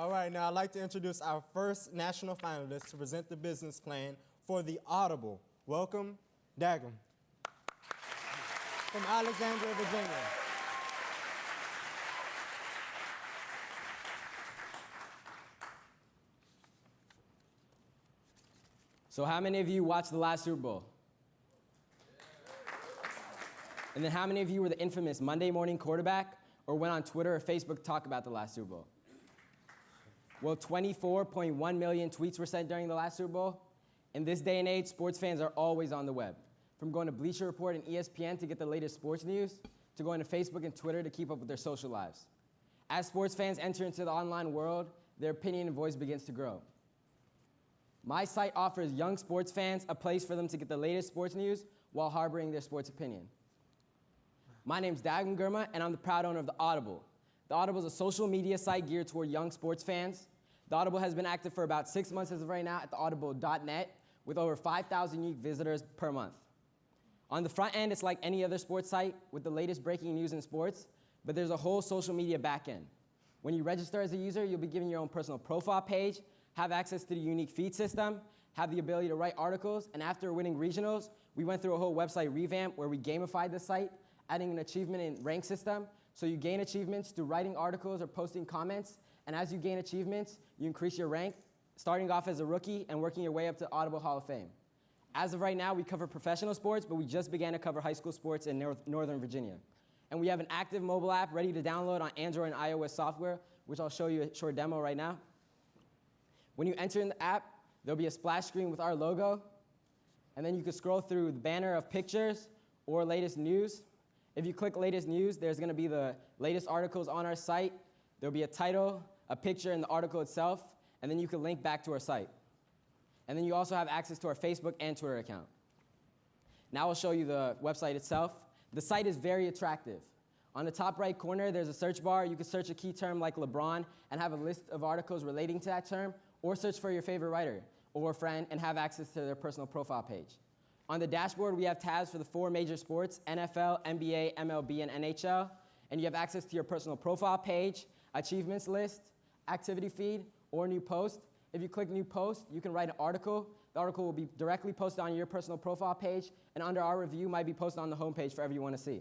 All right, now I'd like to introduce our first national finalist to present the business plan for TheAudible. Welcome, Dagim. From Alexandria, Virginia. So how many of you watched the last Super Bowl? And then how many of you were the infamous Monday morning quarterback or went on Twitter or Facebook to talk about the last Super Bowl? Well, 24.1 million tweets were sent during the last Super Bowl. In this day and age, sports fans are always on the web. From going to Bleacher Report and ESPN to get the latest sports news, to going to Facebook and Twitter to keep up with their social lives. As sports fans enter into the online world, their opinion and voice begins to grow. My site offers young sports fans a place for them to get the latest sports news while harboring their sports opinion. My name's Dagim Girma, and I'm the proud owner of TheAudible. TheAudible is a social media site geared toward young sports fans. TheAudible has been active for about 6 months as of right now at theaudible.net with over 5,000 unique visitors per month. On the front end, it's like any other sports site with the latest breaking news in sports, but there's a whole social media back end. When you register as a user, you'll be given your own personal profile page, have access to the unique feed system, have the ability to write articles, and after winning regionals, we went through a whole website revamp where we gamified the site, adding an achievement and rank system. So you gain achievements through writing articles or posting comments, and as you gain achievements, you increase your rank, starting off as a rookie and working your way up to Audible Hall of Fame. As of right now, we cover professional sports, but we just began to cover high school sports in Northern Virginia. And we have an active mobile app ready to download on Android and iOS software, which I'll show you a short demo right now. When you enter in the app, there'll be a splash screen with our logo, and then you can scroll through the banner of pictures or latest news. If you click latest news, there's going to be the latest articles on our site. There'll be a title, a picture, and the article itself, and then you can link back to our site. And then you also have access to our Facebook and Twitter account. Now I'll show you the website itself. The site is very attractive. On the top right corner, there's a search bar. You can search a key term like LeBron and have a list of articles relating to that term, or search for your favorite writer or friend and have access to their personal profile page. On the dashboard, we have tabs for the 4 major sports, NFL, NBA, MLB, and NHL, and you have access to your personal profile page, achievements list, activity feed, or new post. If you click new post, you can write an article. The article will be directly posted on your personal profile page, and under our review might be posted on the homepage for everyone to see.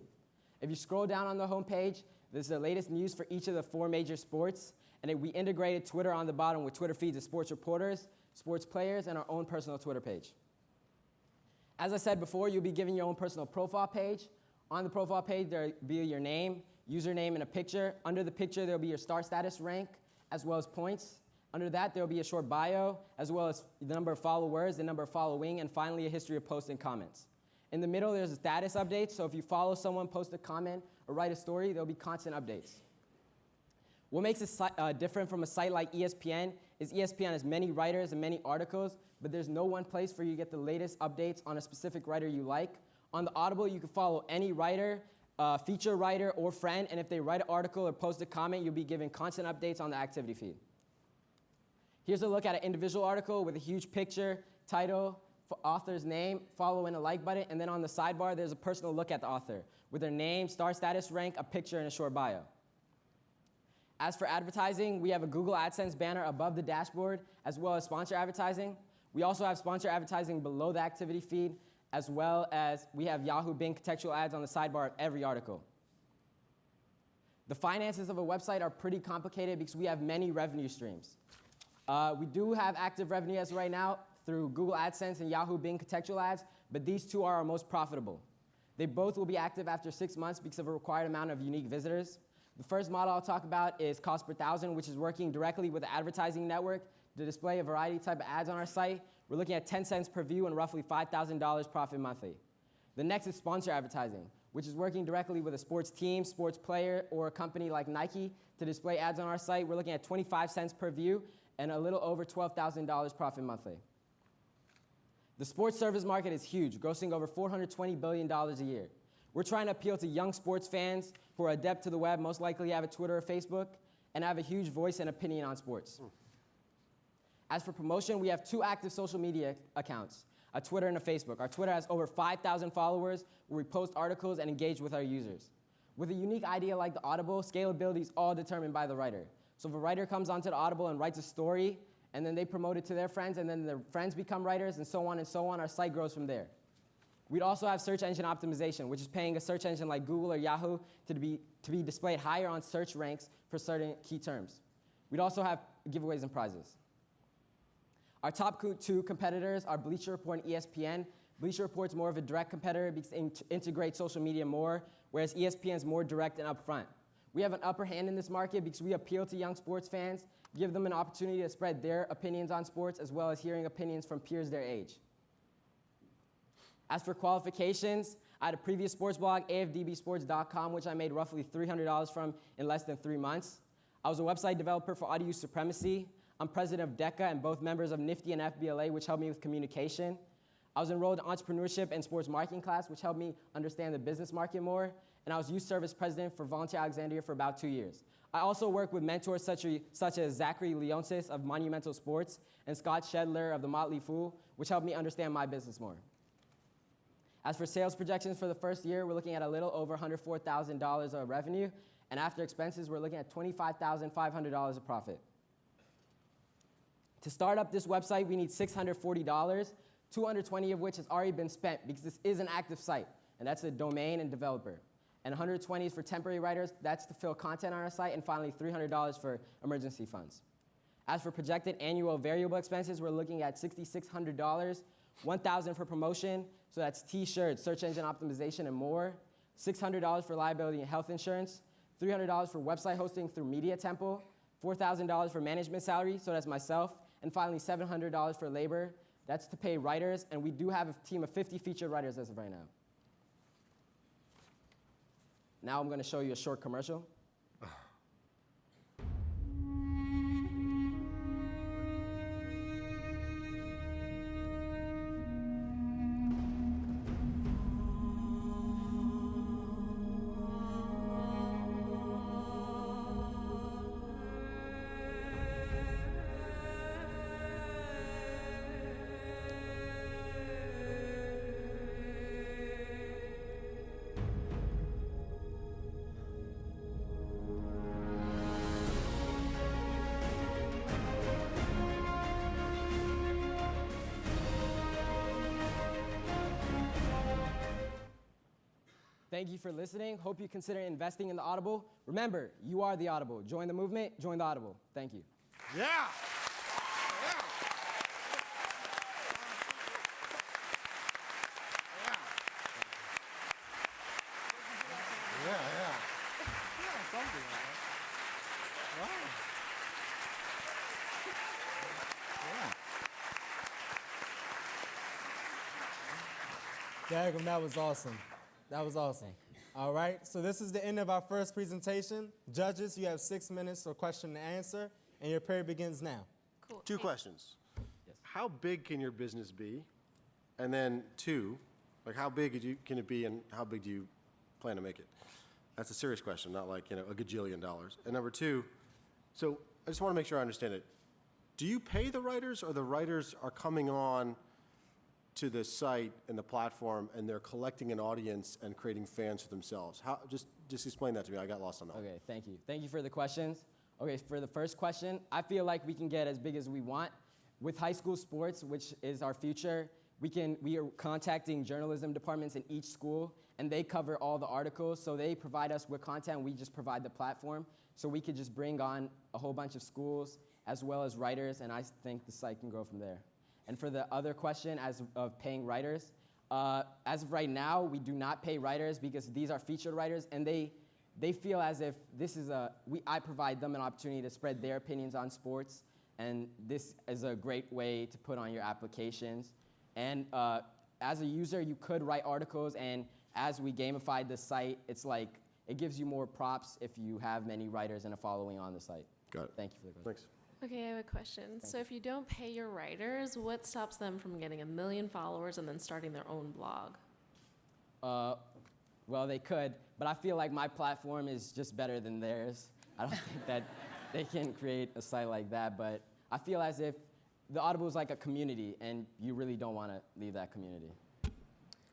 If you scroll down on the homepage, this is the latest news for each of the 4 major sports, and we integrated Twitter on the bottom with Twitter feeds of sports reporters, sports players, and our own personal Twitter page. As I said before, you'll be given your own personal profile page. On the profile page, there'll be your name, username, and a picture. Under the picture, there'll be your star status rank, as well as points. Under that, there'll be a short bio, as well as the number of followers, the number of following, and finally, a history of posts and comments. In the middle, there's a status update, so if you follow someone, post a comment, or write a story, there'll be constant updates. What makes it different from a site like ESPN is ESPN has many writers and many articles, but there's no one place for you to get the latest updates on a specific writer you like. On TheAudible, you can follow any writer, feature writer, or friend, and if they write an article or post a comment, you'll be given constant updates on the activity feed. Here's a look at an individual article with a huge picture, title, author's name, follow, and a like button, and then on the sidebar, there's a personal look at the author with their name, star status rank, a picture, and a short bio. As for advertising, we have a Google AdSense banner above the dashboard, as well as sponsor advertising. We also have sponsor advertising below the activity feed, as well as we have Yahoo Bing contextual ads on the sidebar of every article. The finances of a website are pretty complicated because we have many revenue streams. We do have active revenue as of right now through Google AdSense and Yahoo Bing contextual ads, but these 2 are our most profitable. They both will be active after 6 months because of a required amount of unique visitors. The first model I'll talk about is cost per thousand, which is working directly with the advertising network to display a variety type of ads on our site. We're looking at 10 cents per view and roughly $5,000 profit monthly. The next is sponsor advertising, which is working directly with a sports team, sports player, or a company like Nike to display ads on our site. We're looking at 25 cents per view and a little over $12,000 profit monthly. The sports service market is huge, grossing over $420 billion a year. We're trying to appeal to young sports fans who are adept to the web, most likely have a Twitter or Facebook, and have a huge voice and opinion on sports. As for promotion, we have 2 active social media accounts, a Twitter and a Facebook. Our Twitter has over 5,000 followers where we post articles and engage with our users. With a unique idea like TheAudible, scalability is all determined by the writer. So if a writer comes onto the Audible and writes a story, and then they promote it to their friends, and then their friends become writers, and so on, our site grows from there. We'd also have search engine optimization, which is paying a search engine like Google or Yahoo to be displayed higher on search ranks for certain key terms. We'd also have giveaways and prizes. Our top two competitors are Bleacher Report and ESPN. Bleacher Report's more of a direct competitor because it integrates social media more, whereas ESPN's more direct and upfront. We have an upper hand in this market because we appeal to young sports fans, give them an opportunity to spread their opinions on sports, as well as hearing opinions from peers their age. As for qualifications, I had a previous sports blog, afdbsports.com, which I made roughly $300 from in less than 3 months. I was a website developer for Audio Supremacy. I'm president of DECA and both members of NFTE and FBLA, which helped me with communication. I was enrolled in entrepreneurship and sports marketing class, which helped me understand the business market more. And I was youth service president for Volunteer Alexandria for about 2 years. I also work with mentors such as Zachary Leonsis of Monumental Sports and Scott Shedler of the Motley Fool, which helped me understand my business more. As for sales projections for the first year, we're looking at a little over $104,000 of revenue, and after expenses, we're looking at $25,500 of profit. To start up this website, we need $640, 220 of which has already been spent because this is an active site, and that's the domain and developer. And 120 is for temporary writers, that's to fill content on our site, and finally $300 for emergency funds. As for projected annual variable expenses, we're looking at $6,600, $1,000 for promotion, so that's t-shirts, search engine optimization, and more, $600 for liability and health insurance, $300 for website hosting through Media Temple, $4,000 for management salary, so that's myself, and finally $700 for labor. That's to pay writers, and we do have a team of 50 featured writers as of right now. Now I'm going to show you a short commercial. Thank you for listening. Hope you consider investing in the Audible. Remember, you are the Audible. Join the movement, join the Audible. Thank you. Yeah. Dagim, that was awesome. That was awesome. All right, so this is the end of our first presentation. Judges, you have 6 minutes for question and answer, and your period begins now. Cool. Two questions. Yes. How big can your business be? And then two, like how big can it be and how big do you plan to make it? That's a serious question, not like, a gajillion dollars. And number two, so I just want to make sure I understand it. Do you pay the writers or the writers are coming on to the site and the platform and they're collecting an audience and creating fans for themselves? How, just explain that to me. I got lost on that. Okay, thank you. Thank you for the questions. Okay, for the first question, I feel like we can get as big as we want. With high school sports, which is our future, we are contacting journalism departments in each school, and they cover all the articles, so they provide us with content, we just provide the platform. So we could just bring on a whole bunch of schools as well as writers, and I think the site can grow from there. And for the other question, as of paying writers, as of right now, we do not pay writers because these are featured writers, and they feel as if this is I provide them an opportunity to spread their opinions on sports, and this is a great way to put on your applications. And as a user, you could write articles, and as we gamified the site, it's like it gives you more props if you have many writers and a following on the site. Got it. Thank you for the question. Thanks. Okay, I have a question. So if you don't pay your writers, what stops them from getting 1 million followers and then starting their own blog? Well, they could, but I feel like my platform is just better than theirs. I don't think that they can create a site like that, but I feel as if the Audible is like a community, and you really don't want to leave that community.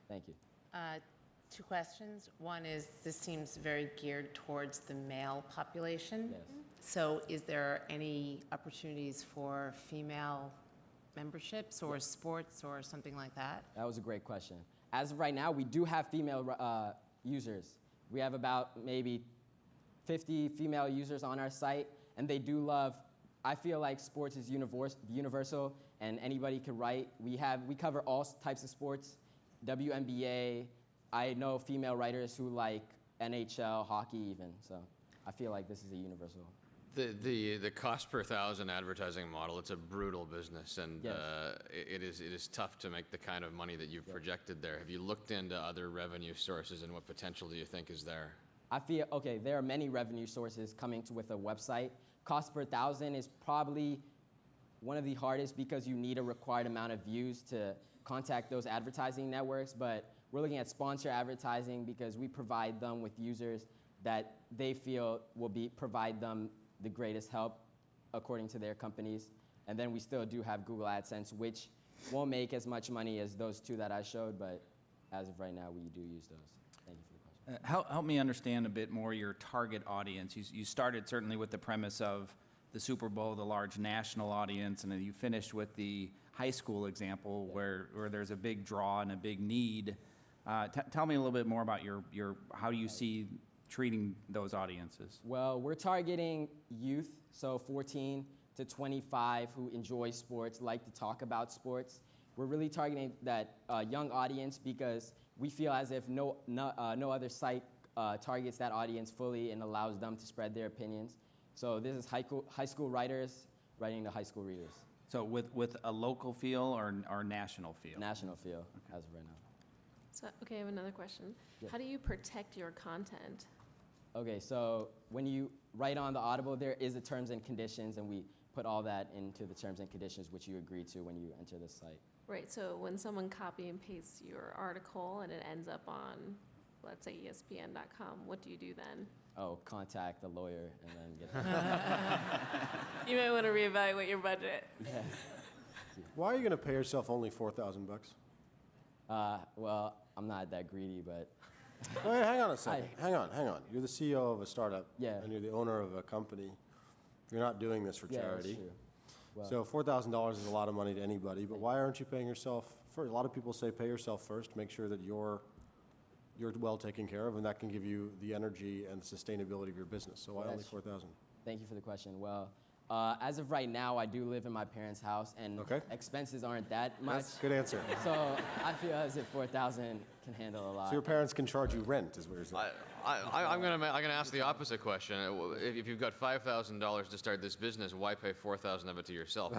Thank you. 2 questions. One is, this seems very geared towards the male population. Yes. So is there any opportunities for female memberships or sports or something like that? That was a great question. As of right now, we do have female users. We have about maybe 50 female users on our site, and they do love, I feel like sports is universal, and anybody can write. We cover all types of sports, WNBA. I know female writers who like NHL, hockey even, so I feel like this is a universal. The cost per thousand advertising model, it's a brutal business, and Yes. it is tough to make the kind of money that you've projected there. Have you looked into other revenue sources, and what potential do you think is there? I feel, okay, there are many revenue sources coming with a website. Cost per thousand is probably one of the hardest because you need a required amount of views to contact those advertising networks, but we're looking at sponsor advertising because we provide them with users that they feel will provide them the greatest help according to their companies. And then we still do have Google AdSense, which won't make as much money as those two that I showed, but as of right now, we do use those. Thank you for the question. Help me understand a bit more your target audience. You started certainly with the premise of the Super Bowl, the large national audience, and then you finished with the high school example where there's a big draw and a big need. Tell me a little bit more about how you see treating those audiences. Well, we're targeting youth, so 14 to 25 who enjoy sports, like to talk about sports. We're really targeting that young audience because we feel as if no other site targets that audience fully and allows them to spread their opinions. So this is high school writers writing to high school readers. So with a local feel or national feel? National feel, as of right now. So, okay, I have another question. Yeah. How do you protect your content? Okay, so when you write on TheAudible, there is a terms and conditions, and we put all that into the terms and conditions which you agree to when you enter the site. Right, so when someone copy and pastes your article and it ends up on, let's say, ESPN.com, what do you do then? Oh, contact the lawyer and then get You might want to reevaluate your budget. yeah. Why are you going to pay yourself only $4,000? Well, I'm not that greedy, but Wait, hang on a second. Hang on. You're the CEO of a startup, Yeah. and you're the owner of a company. You're not doing this for yeah, charity. that's true. Well, So $4,000 is a lot of money to anybody, but why aren't you paying yourself first? A lot of people say pay yourself first, make sure that you're well taken care of, and that can give you the energy and the sustainability of your business. So why only That's true. 4,000? thank you for the question. Well, as of right now, I do live in my parents' house, and Okay. expenses aren't that much. That's a good answer. So I feel as if 4,000 can handle a lot. So your parents can charge you rent, is what you're saying. I'm gonna ask the opposite question. If you've got $5,000 to start this business, why pay 4,000 of it to yourself?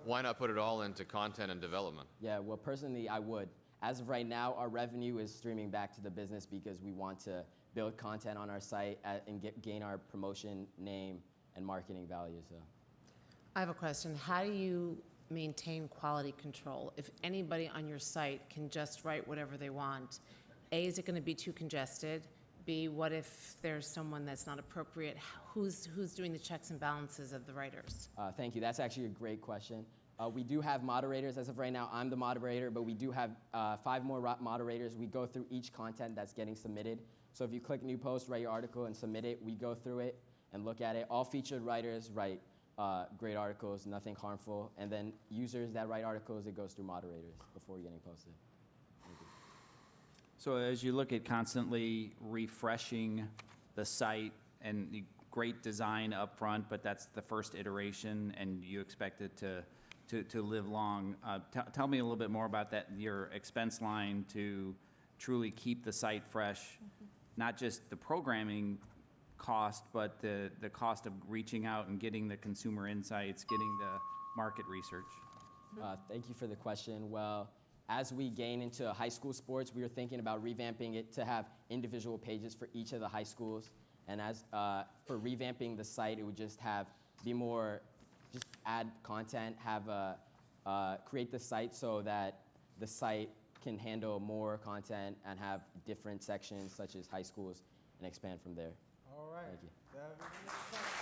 Why not put it all into content and development? Yeah, well, personally, I would. As of right now, our revenue is streaming back to the business because we want to build content on our site and gain our promotion, name, and marketing value. So, I have a question. How do you maintain quality control? If anybody on your site can just write whatever they want, A, is it going to be too congested? B, what if there's someone that's not appropriate? Who's doing the checks and balances of the writers? thank you. That's actually a great question. We do have moderators as of right now. I'm the moderator, but we do have 5 more moderators. We go through each content that's getting submitted. So if you click new post, write your article, and submit it, we go through it and look at it. All featured writers write great articles, nothing harmful. And then users that write articles, it goes through moderators before getting posted. Thank you. So as you look at constantly refreshing the site and the great design up front, but that's the first iteration and you expect it to live long, tell me a little bit more about that, your expense line to truly keep the site fresh, not just the programming cost, but the cost of reaching out and getting the consumer insights, getting the market research. Thank you for the question. Well, as we gain into high school sports, we were thinking about revamping it to have individual pages for each of the high schools. And as for revamping the site, it would just be more, just add content, create the site so that the site can handle more content and have different sections such as high schools and expand from there. All right. Thank you. That-